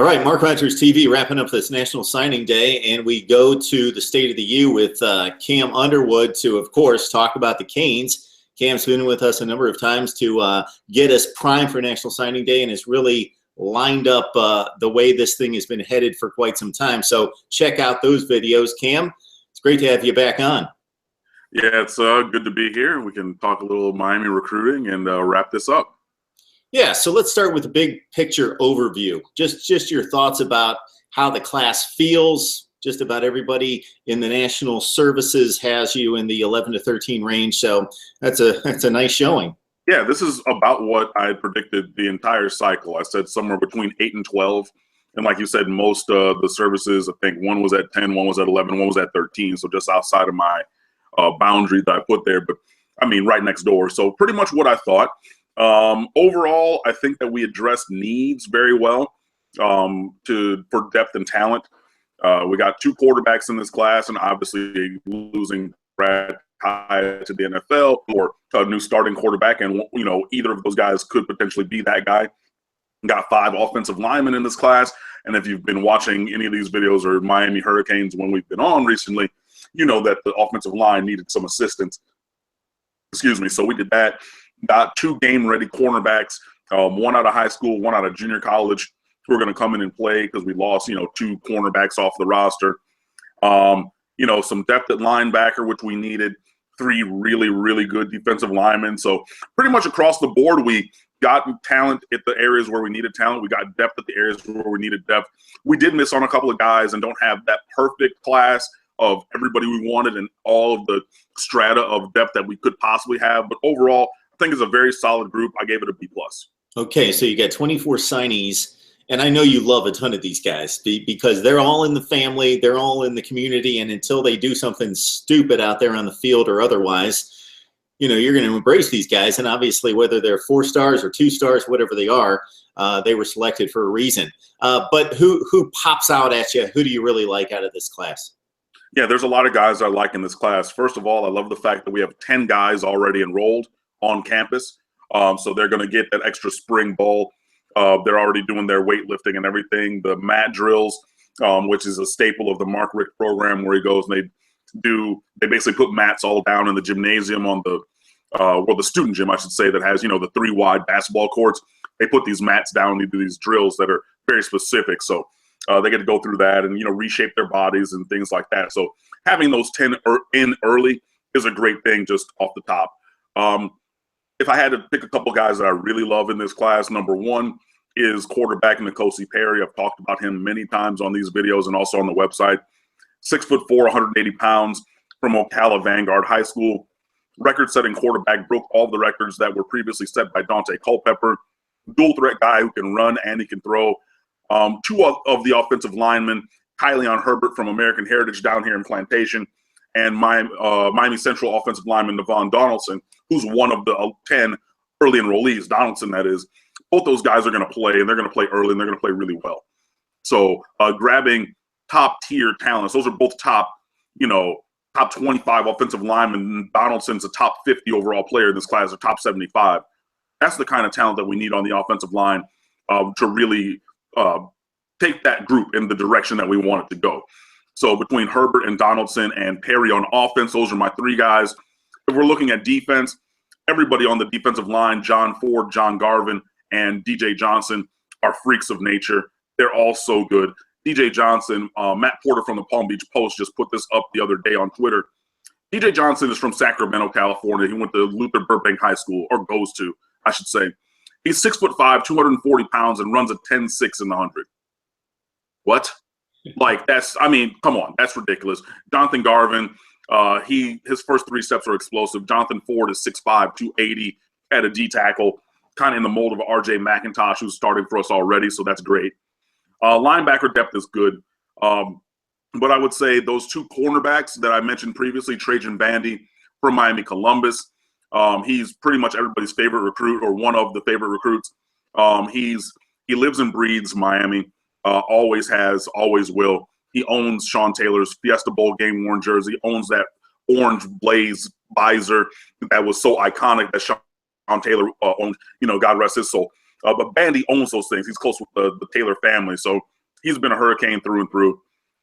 right, Mark Rogers TV wrapping up this National Signing Day, and we go to the State of the U with Cam Underwood to, of course, talk about the Canes. Cam's been with us a number of times to get us primed for National Signing Day and has really lined up the way this thing has been headed for quite some time. So check out those videos. Cam, it's great to have you back on. Yeah, it's good to be here. We can talk a little Miami recruiting and wrap this up. Yeah, so let's start with the big picture overview. Just your thoughts about how the class feels. Just about everybody in the national services has you in the 11 to 13 range, so that's a nice showing. Yeah, this is about what I had predicted the entire cycle. I said somewhere between 8 and 12, and like you said, most of the services, I think one was at 10, one was at 11, one was at 13, so just outside of my boundary that I put there, but I mean right next door. So pretty much what I thought. Overall, I think that we addressed needs very well for depth and talent. We got 2 quarterbacks in this class, and obviously losing Brad Kai to the NFL or a new starting quarterback, and either of those guys could potentially be that guy. Got 5 offensive linemen in this class, and if you've been watching any of these videos or Miami Hurricanes when we've been on recently, you know that the offensive line needed some assistance. Excuse me. So we did that. Got 2 game-ready cornerbacks, one out of high school, one out of junior college, who are going to come in and play because we lost, 2 cornerbacks off the roster. Some depth at linebacker, which we needed. 3 really, really good defensive linemen. So pretty much across the board, we got talent at the areas where we needed talent. We got depth at the areas where we needed depth. We did miss on a couple of guys and don't have that perfect class of everybody we wanted and all of the strata of depth that we could possibly have. But overall, I think it's a very solid group. I gave it a B+. Okay, so you got 24 signees, and I know you love a ton of these guys because they're all in the family, they're all in the community, and until they do something stupid out there on the field or otherwise, you're going to embrace these guys. And obviously, whether they're 4 stars or 2 stars, whatever they are, they were selected for a reason. But who pops out at you? Who do you really like out of this class? Yeah, there's a lot of guys I like in this class. First of all, I love the fact that we have 10 guys already enrolled on campus. So they're going to get that extra spring bowl. They're already doing their weightlifting and everything. The mat drills, which is a staple of the Mark Richt program, where he goes and they basically put mats all down in the gymnasium on the student gym, I should say, that has, the 3 wide basketball courts. They put these mats down, they do these drills that are very specific. So they get to go through that and, reshape their bodies and things like that. So having those 10 in early is a great thing just off the top. If I had to pick a couple guys that I really love in this class, number 1 is quarterback N'Kosi Perry. I've talked about him many times on these videos and also on the website. 6'4", 180 pounds from Ocala Vanguard High School. Record-setting quarterback, broke all the records that were previously set by Dante Culpepper. Dual-threat guy who can run and he can throw. 2 of the offensive linemen, Kyleon Herbert from American Heritage down here in Plantation, and Miami Central offensive lineman Navon Donaldson, who's one of the 10 early enrollees, Donaldson that is. Both those guys are going to play, and they're going to play early, and they're going to play really well. So grabbing top-tier talents, those are both top 25 offensive linemen. Donaldson's a top 50 overall player in this class, or top 75. That's the kind of talent that we need on the offensive line to really take that group in the direction that we want it to go. So between Herbert and Donaldson and Perry on offense, those are my 3 guys. If we're looking at defense, everybody on the defensive line, John Ford, John Garvin, and DJ Johnson are freaks of nature. They're all so good. DJ Johnson, Matt Porter from the Palm Beach Post just put this up the other day on Twitter. DJ Johnson is from Sacramento, California. He went to Luther Burbank High School, or goes to, I should say. He's 6'5", 240 pounds, and runs a 10.6 in the 100. What? Like, come on, that's ridiculous. Jonathan Garvin, his first 3 steps are explosive. Jonathan Ford is 6'5", 280 at a D tackle, kind of in the mold of RJ McIntosh, who's starting for us already, so that's great. Linebacker depth is good. But I would say those 2 cornerbacks that I mentioned previously, Trajan Bandy from Miami Columbus, he's pretty much everybody's favorite recruit, or one of the favorite recruits. He lives and breathes Miami, always has, always will. He owns Sean Taylor's Fiesta Bowl game worn jersey, owns that orange blaze visor that was so iconic that Sean Taylor owned, God rest his soul. But Bandy owns those things. He's close with the Taylor family. So He's been a Hurricane through and through.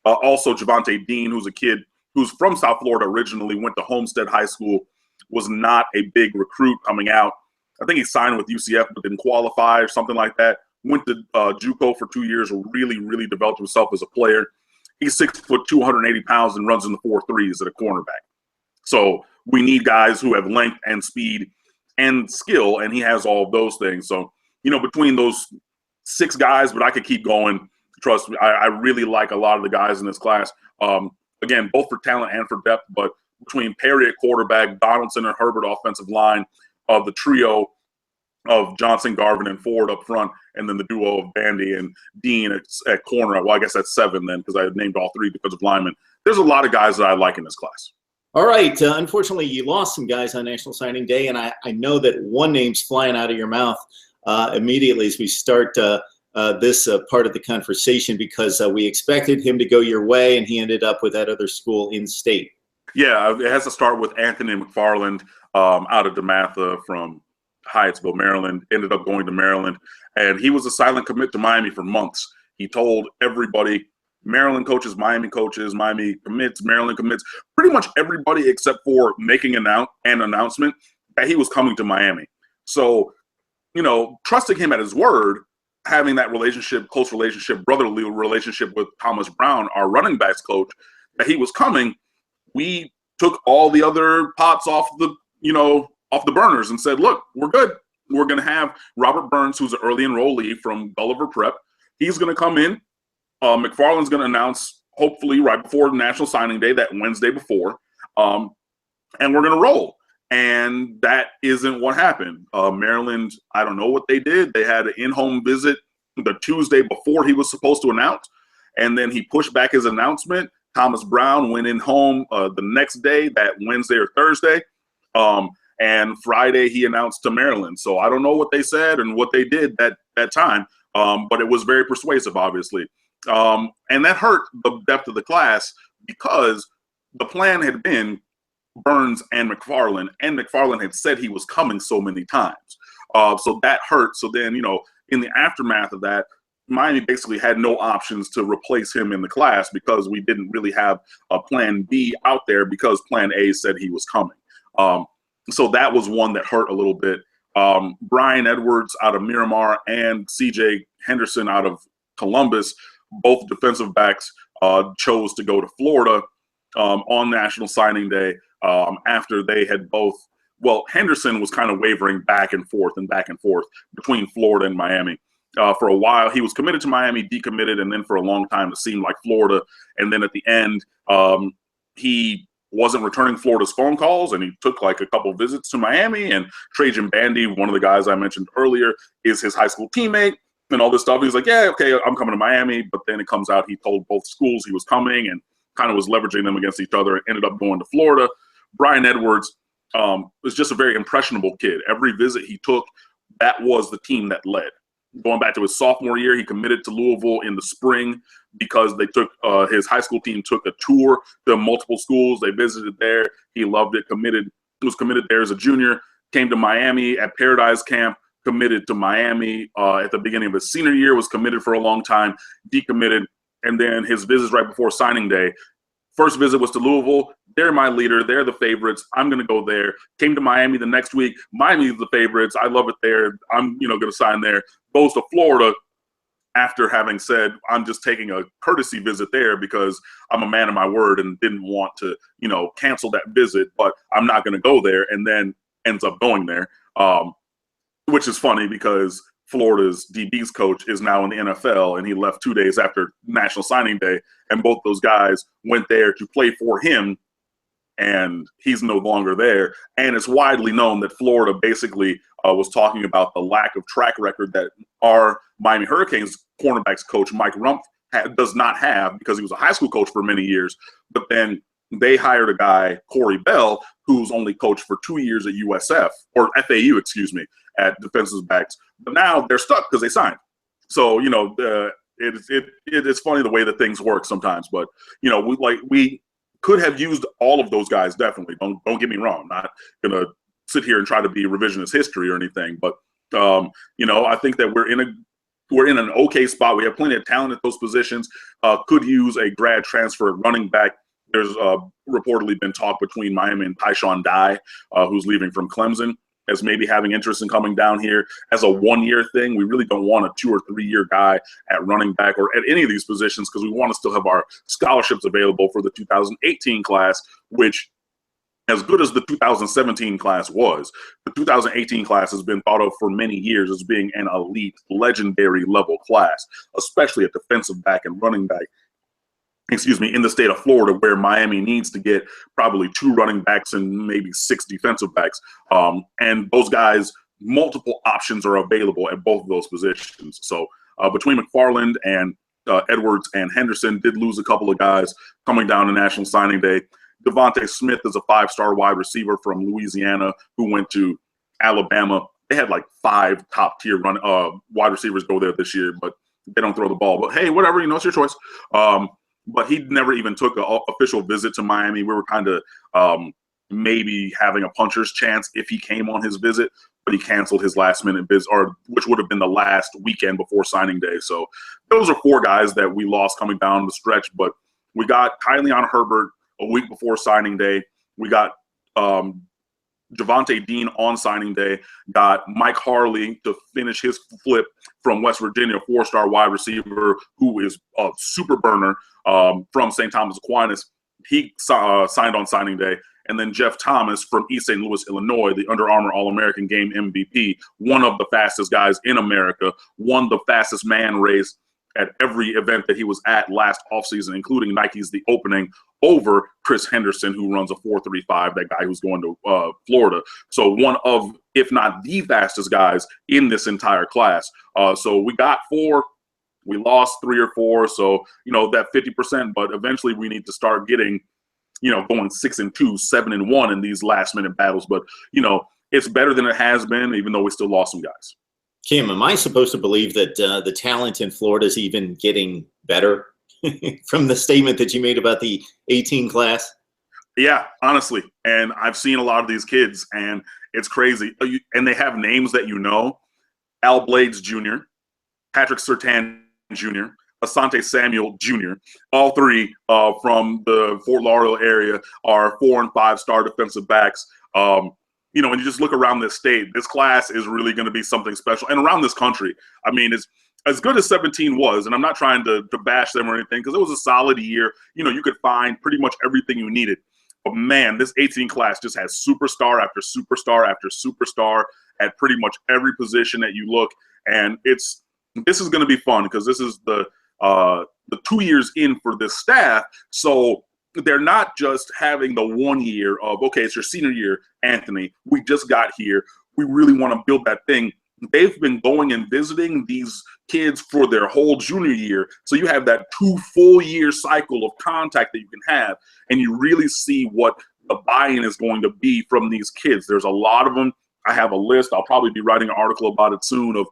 Also, Jhavonte Dean, who's a kid who's from South Florida originally, went to Homestead High School, was not a big recruit coming out. I think he signed with UCF but didn't qualify or something like that. Went to JUCO for 2 years, really developed himself as a player. He's 6 foot, 280 pounds, and runs in the 4.3s at a cornerback. So we need guys who have length and speed and skill, and he has all of those things. So, between those 6 guys, but I could keep going. Trust me, I really like a lot of the guys in this class. Again, both for talent and for depth, but between Perry at quarterback, Donaldson and Herbert offensive line, the trio of Johnson, Garvin, and Ford up front, and then the duo of Bandy and Dean at corner. Well, I guess that's 7 then, because I named all 3 because of linemen. There's a lot of guys that I like in this class. All right. Unfortunately, you lost some guys on National Signing Day, and I know that one name's flying out of your mouth immediately as we start this part of the conversation, because we expected him to go your way, and he ended up with that other school in state. Yeah, it has to start with Anthony McFarland out of DeMatha from Hyattsville, Maryland. Ended up going to Maryland, and he was a silent commit to Miami for months. He told everybody, Maryland coaches, Miami commits, Maryland commits, pretty much everybody except for making an announcement that he was coming to Miami. So, trusting him at his word, having that close relationship, brotherly relationship with Thomas Brown, our running backs coach, that he was coming, we took all the other pots off the burners and said, look, we're good. We're going to have Robert Burns, who's an early enrollee from Gulliver Prep. He's going to come in. McFarland's going to announce, hopefully, right before National Signing Day, that Wednesday before, and we're going to roll. And that isn't what happened. Maryland, I don't know what they did. They had an in-home visit the Tuesday before he was supposed to announce, and then he pushed back his announcement. Thomas Brown went in home the next day, that Wednesday or Thursday, and Friday he announced to Maryland. So I don't know what they said and what they did that time, but it was very persuasive, obviously. And that hurt the depth of the class, because the plan had been Burns and McFarland had said he was coming so many times. So that hurt. So then, in the aftermath of that, Miami basically had no options to replace him in the class, because we didn't really have a plan B out there, because plan A said he was coming. So that was one that hurt a little bit. Brian Edwards out of Miramar and CJ Henderson out of Columbus, both defensive backs, chose to go to Florida on National Signing Day after they had both. Well, Henderson was kind of wavering back and forth between Florida and Miami. For a while, he was committed to Miami, decommitted, and then for a long time, it seemed like Florida. And then at the end, he wasn't returning Florida's phone calls, and he took like a couple visits to Miami. And Trajan Bandy, one of the guys I mentioned earlier, is his high school teammate and all this stuff. He's like, yeah, okay, I'm coming to Miami. But then it comes out he told both schools he was coming and kind of was leveraging them against each other, and ended up going to Florida. Brian Edwards was just a very impressionable kid. Every visit he took, that was the team that led. Going back to his sophomore year, he committed to Louisville in the spring because they took his high school team took a tour to multiple schools. They visited there. He loved it. Was committed there as a junior. Came to Miami at Paradise Camp. Committed to Miami at the beginning of his senior year. Was committed for a long time. Decommitted, and then his visits right before signing day. First visit was to Louisville. They're my leader. They're the favorites. I'm going to go there. Came to Miami the next week. Miami's the favorites. I love it there. I'm going to sign there. Goes to Florida after having said, I'm just taking a courtesy visit there because I'm a man of my word and didn't want to, cancel that visit, but I'm not going to go there, and then ends up going there, which is funny because Florida's DB's coach is now in the NFL, and he left 2 days after National Signing Day, and both those guys went there to play for him, and he's no longer there. And it's widely known that Florida basically was talking about the lack of track record that our Miami Hurricanes cornerbacks coach, Mike Rumpf, does not have, because he was a high school coach for many years. But then they hired a guy, Corey Bell, who's only coached for 2 years at USF, or FAU, excuse me, at defensive backs. But now they're stuck because they signed. So, it's funny the way that things work sometimes. But, we could have used all of those guys, definitely. Don't get me wrong. I'm not going to sit here and try to be revisionist history or anything. But, I think that we're in we're in an okay spot. We have plenty of talent at those positions. Could use a grad transfer at running back. There's reportedly been talk between Miami and Tyshawn Dye, who's leaving from Clemson, as maybe having interest in coming down here as a one-year thing. We really don't want a 2 or 3 year guy at running back or at any of these positions, because we want to still have our scholarships available for the 2018 class, which, as good as the 2017 class was, the 2018 class has been thought of for many years as being an elite, legendary level class, especially at defensive back and running back, in the state of Florida, where Miami needs to get probably 2 running backs and maybe 6 defensive backs. And those guys, multiple options are available at both of those positions. So between McFarland and Edwards and Henderson did lose a couple of guys coming down to National Signing Day. Jhavonte Smith is a 5-star wide receiver from Louisiana who went to Alabama. They had like 5 top-tier wide receivers go there this year, but they don't throw the ball. But hey, whatever, it's your choice. But he never even took an official visit to Miami. We were kind of maybe having a puncher's chance if he came on his visit, but he canceled his last-minute visit, which would have been the last weekend before signing day. So those are 4 guys that we lost coming down the stretch. But we got Kylian Herbert a week before signing day. We got Jhavonte Dean on signing day, got Mike Harley to finish his flip from West Virginia, 4-star wide receiver who is a super burner from St. Thomas Aquinas. He signed on signing day. And then Jeff Thomas from East St. Louis, Illinois, the Under Armour All-American Game MVP, one of the fastest guys in America, won the fastest man race at every event that he was at last offseason, including Nike's The Opening, over Chris Henderson, who runs a 4.35, that guy who's going to Florida. So one of, if not the fastest guys in this entire class. So we got 4. We lost 3 or 4. So, that 50%, but eventually we need to start getting, going 6-2, 7-1 in these last-minute battles. But, it's better than it has been, even though we still lost some guys. Kim, am I supposed to believe that the talent in Florida is even getting better from the statement that you made about the 18 class? Yeah, honestly. And I've seen a lot of these kids, and it's crazy. And they have names that Al Blades Jr., Patrick Surtain Jr., Asante Samuel Jr., all 3 from the Fort Lauderdale area are 4- and 5-star defensive backs. When you just look around this state, this class is really going to be something special. And around this country, I mean, it's as good as 17 was, and I'm not trying to bash them or anything, because it was a solid year. You could find pretty much everything you needed. But, man, this 18 class just has superstar after superstar after superstar at pretty much every position that you look. And this is going to be fun, because this is the 2 years in for this staff. So they're not just having the 1 year of, okay, it's your senior year, Anthony, we just got here, we really want to build that thing. They've been going and visiting these kids for their whole junior year. So you have that 2 full year cycle of contact that you can have, and you really see what the buy-in is going to be from these kids. There's a lot of them. I have a list. I'll probably be writing an article about it soon of,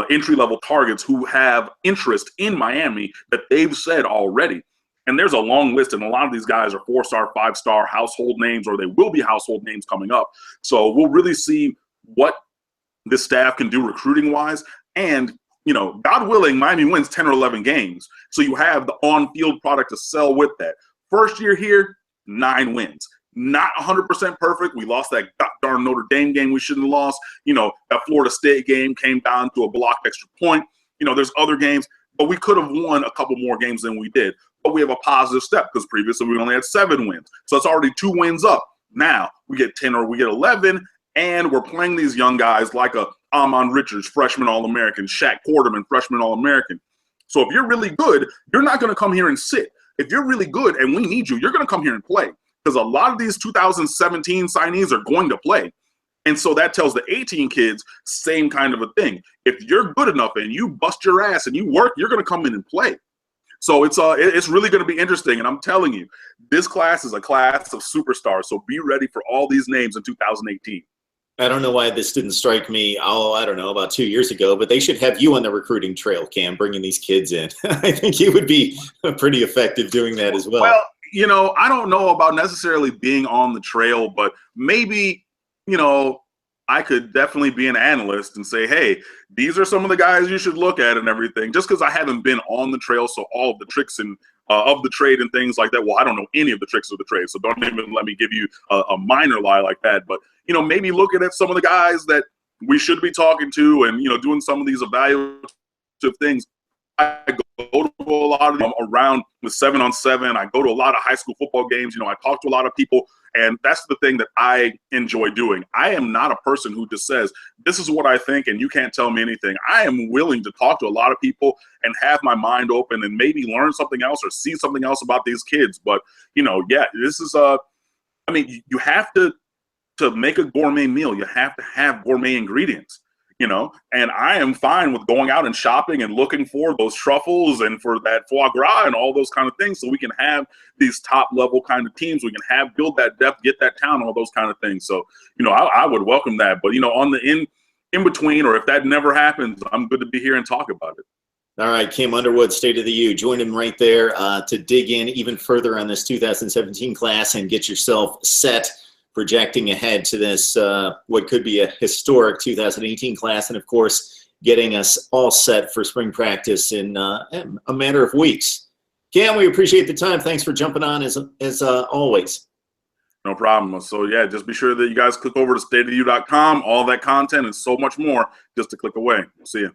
entry-level targets who have interest in Miami that they've said already. And there's a long list, and a lot of these guys are 4-star, 5-star household names, or they will be household names coming up. So we'll really see what this staff can do recruiting-wise. And, God willing, Miami wins 10 or 11 games. So you have the on-field product to sell with that. First year here, 9 wins. Not 100% perfect. We lost that darn Notre Dame game we shouldn't have lost. That Florida State game came down to a blocked extra point. There's other games, but we could have won a couple more games than we did. But we have a positive step, because previously we only had 7 wins. So it's already 2 wins up. Now we get 10 or we get 11, and we're playing these young guys like a Amon Richards, freshman All-American, Shaq Quarterman, freshman All-American. So if you're really good, you're not going to come here and sit. If you're really good and we need you, you're going to come here and play, because a lot of these 2017 signees are going to play. And so that tells the 18 kids, same kind of a thing. If you're good enough and you bust your ass and you work, you're going to come in and play. So it's really going to be interesting. And I'm telling you, this class is a class of superstars. So be ready for all these names in 2018. I don't know why this didn't strike me, I don't know, about 2 years ago, but they should have you on the recruiting trail, Cam, bringing these kids in. I think you would be pretty effective doing that as well. Well, I don't know about necessarily being on the trail, but maybe, I could definitely be an analyst and say, hey, these are some of the guys you should look at and everything. Just because I haven't been on the trail, so all of the tricks and of the trade and things like that. Well, I don't know any of the tricks of the trade, so don't even let me give you a minor lie like that. But, you know, maybe looking at some of the guys that we should be talking to and, you know, doing some of these evaluative things. I go to a lot of them around with 7-on-7. I go to a lot of high school football games. You know, I talk to a lot of people, and that's the thing that I enjoy doing. I am not a person who just says, this is what I think, and you can't tell me anything. I am willing to talk to a lot of people and have my mind open and maybe learn something else or see something else about these kids. But, you know, yeah, this is I mean, you have to make a gourmet meal, you have to have gourmet ingredients. You know, and I am fine with going out and shopping and looking for those truffles and for that foie gras and all those kind of things, so we can have these top level kind of teams. We can build that depth, get that talent, all those kind of things. So, you know, I would welcome that. But, you know, on the in between, or if that never happens, I'm good to be here and talk about it. All right, Kim Underwood, State of the U. Join him right there to dig in even further on this 2017 class and get yourself set, projecting ahead to this, what could be a historic 2018 class, and of course, getting us all set for spring practice in a matter of weeks. Cam, we appreciate the time. Thanks for jumping on as always. No problem. So, yeah, just be sure that you guys click over to stateoftheu.com. All that content and so much more, just to click away. We'll see you.